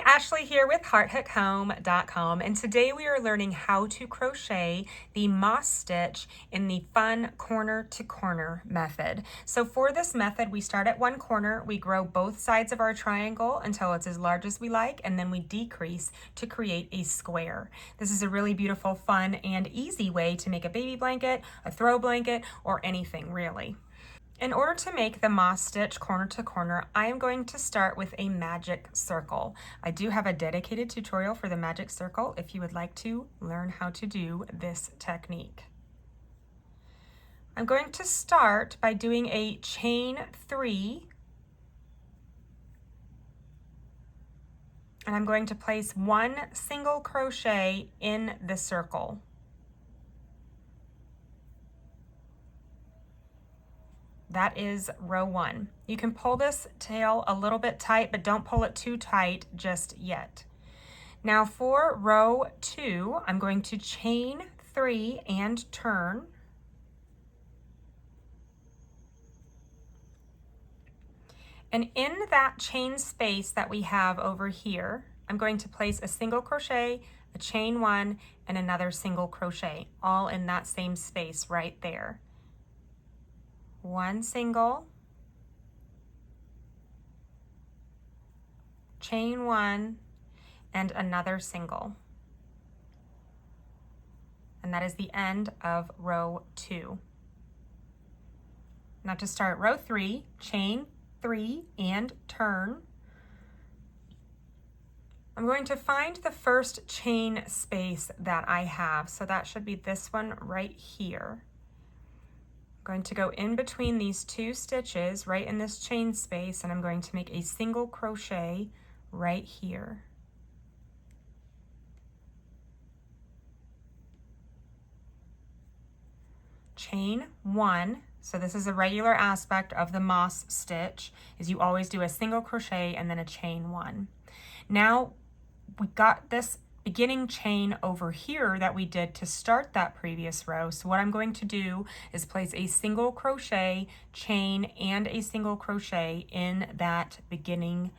Ashley here with hearthookhome.com, and today we are learning how to crochet the moss stitch in the fun corner to corner method. So for this method, we start at one corner, we grow both sides of our triangle until it's as large as we like, and then we decrease to create a square. This is a really beautiful, fun, and easy way to make a baby blanket, a throw blanket, or anything really. In order to make the moss stitch corner to corner, I am going to start with a magic circle. I do have a dedicated tutorial for the magic circle if you would like to learn how to do this technique. I'm going to start by doing a chain 3, and I'm going to place one single crochet in the circle. That is row 1. You can pull this tail a little bit tight, but don't pull it too tight just yet. Now for row 2, I'm going to chain 3 and turn. And in that chain space that we have over here, I'm going to place a single crochet, a chain 1, and another single crochet, all in that same space right there. One single, chain 1, and another single. And that is the end of row 2. Now to start row 3, chain 3 and turn. I'm going to find the first chain space that I have, so that should be this one right here. I'm going to go in between these 2 stitches right in this chain space, and I'm going to make a single crochet right here. Chain 1, so this is a regular aspect of the moss stitch, is you always do a single crochet and then a chain 1. Now we got this beginning chain over here that we did to start that previous row. So what I'm going to do is place a single crochet, chain, and a single crochet in that beginning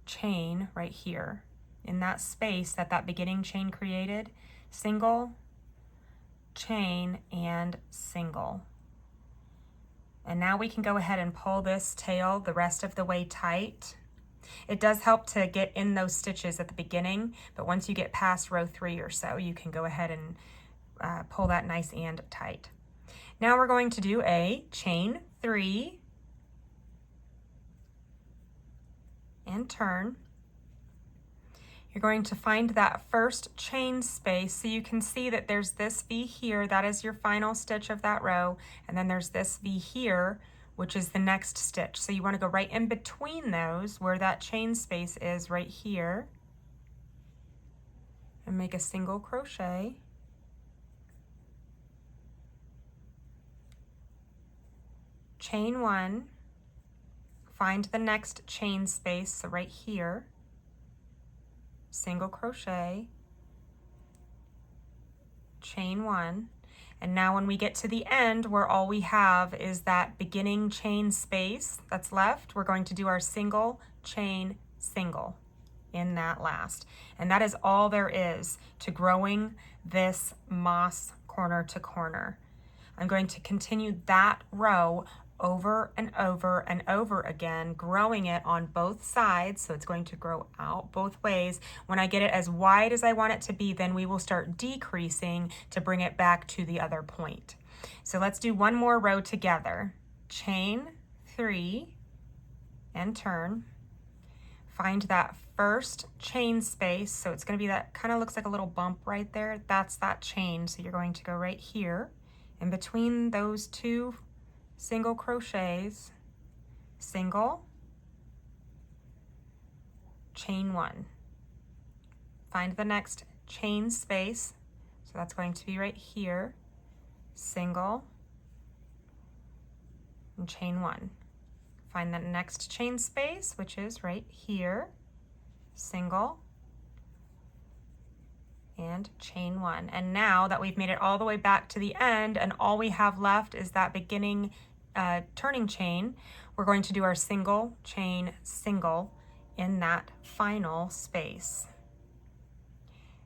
chain right here. In that space that beginning chain created, single, chain, and single. And now we can go ahead and pull this tail the rest of the way tight. It does help to get in those stitches at the beginning, but once you get past row 3 or so, you can go ahead and pull that nice and tight. Now we're going to do a chain 3 and turn. You're going to find that first chain space, so you can see that there's this V here, that is your final stitch of that row, and then there's this V here, which is the next stitch. So you want to go right in between those where that chain space is right here and make a single crochet. Chain 1, find the next chain space, so right here, single crochet, chain 1. And now when we get to the end where all we have is that beginning chain space that's left, we're going to do our single, chain, single in that last. And that is all there is to growing this moss corner to corner. I'm going to continue that row over and over and over again, growing it on both sides, so it's going to grow out both ways. When I get it as wide as I want it to be, then we will start decreasing to bring it back to the other point. So let's do one more row together. Chain 3 and turn. Find that first chain space, so it's going to be that kind of looks like a little bump right there. That's that chain, so you're going to go right here in between those 2 single crochets, single, chain 1. Find the next chain space, so that's going to be right here, single, and chain 1. Find the next chain space, which is right here, single, and chain 1. And now that we've made it all the way back to the end and all we have left is that beginning turning chain, we're going to do our single, chain, single in that final space.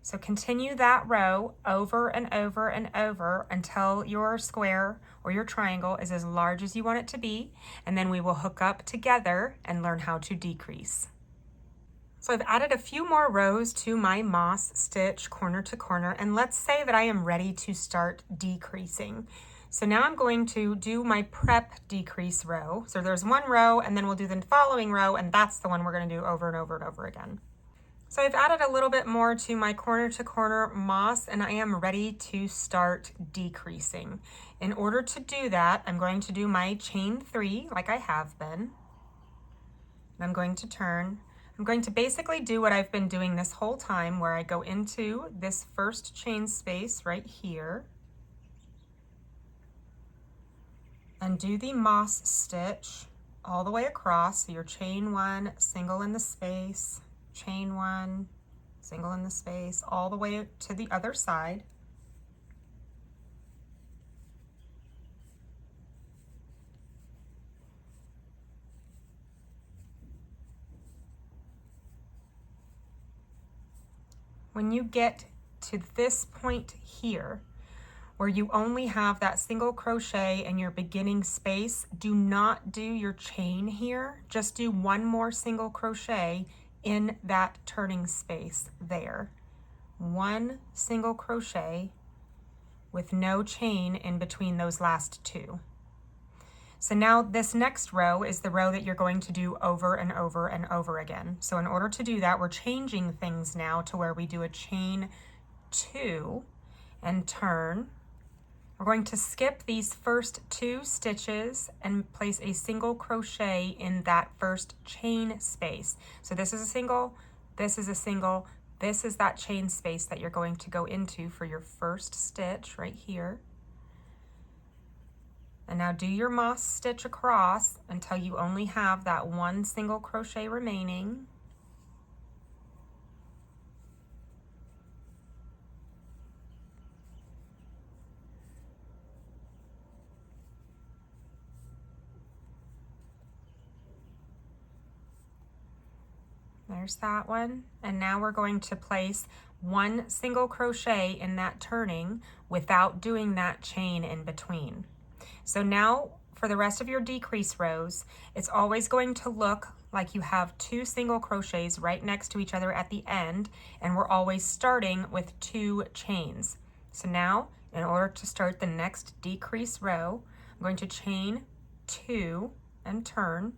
So continue that row over and over and over until your square or your triangle is as large as you want it to be, and then we will hook up together and learn how to decrease. So I've added a few more rows to my moss stitch corner to corner, and let's say that I am ready to start decreasing. So now I'm going to do my prep decrease row. So there's one row, and then we'll do the following row, and that's the one we're going to do over and over and over again. So I've added a little bit more to my corner to corner moss, and I am ready to start decreasing. In order to do that, I'm going to do my chain 3 like I have been. And I'm going to turn. I'm going to basically do what I've been doing this whole time, where I go into this first chain space right here and do the moss stitch all the way across. So your chain 1, single in the space, chain 1, single in the space, all the way to the other side. When you get to this point here, where you only have that single crochet in your beginning space, do not do your chain here. Just do one more single crochet in that turning space there. One single crochet with no chain in between those last two. So now this next row is the row that you're going to do over and over and over again. So in order to do that, we're changing things now to where we do a chain 2 and turn. We're going to skip these first 2 stitches and place a single crochet in that first chain space. So this is a single, this is a single, this is that chain space that you're going to go into for your first stitch right here. And now do your moss stitch across until you only have that one single crochet remaining. There's that one. And now we're going to place one single crochet in that turning without doing that chain in between. So now for the rest of your decrease rows, it's always going to look like you have 2 single crochets right next to each other at the end, and we're always starting with 2 chains. So now, in order to start the next decrease row, I'm going to chain 2 and turn.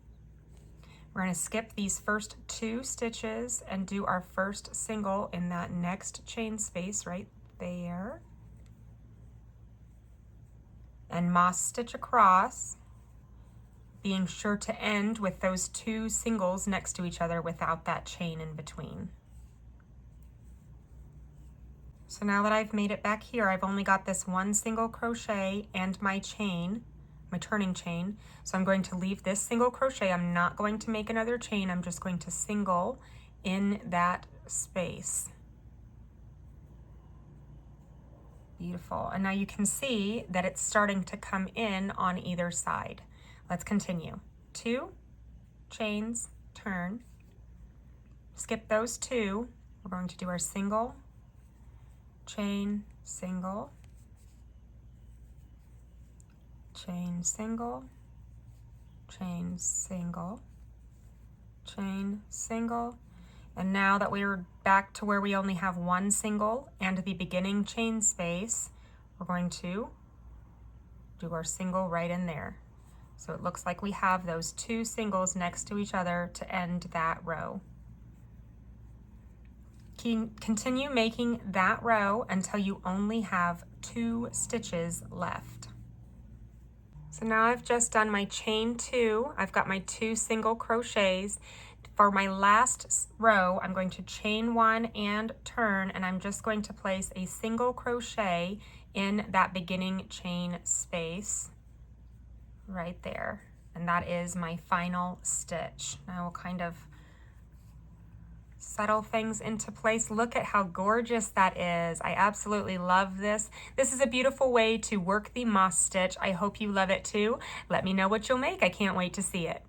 We're going to skip these first 2 stitches and do our first single in that next chain space right there. And moss stitch across, being sure to end with those 2 singles next to each other without that chain in between. So now that I've made it back here, I've only got this one single crochet and my chain, my turning chain. So I'm going to leave this single crochet. I'm not going to make another chain. I'm just going to single in that space. Beautiful. And now you can see that it's starting to come in on either side. Let's continue. 2 chains, turn, skip those 2. We're going to do our single, chain, single, chain, single, chain, single, chain, single. And now that we're back to where we only have one single and the beginning chain space, we're going to do our single right in there. So it looks like we have those 2 singles next to each other to end that row. Continue making that row until you only have 2 stitches left. So now I've just done my chain 2. I've got my 2 single crochets. For my last row, I'm going to chain 1 and turn, and I'm just going to place a single crochet in that beginning chain space right there. And that is my final stitch. Now we'll kind of settle things into place. Look at how gorgeous that is. I absolutely love this. This is a beautiful way to work the moss stitch. I hope you love it too. Let me know what you'll make. I can't wait to see it.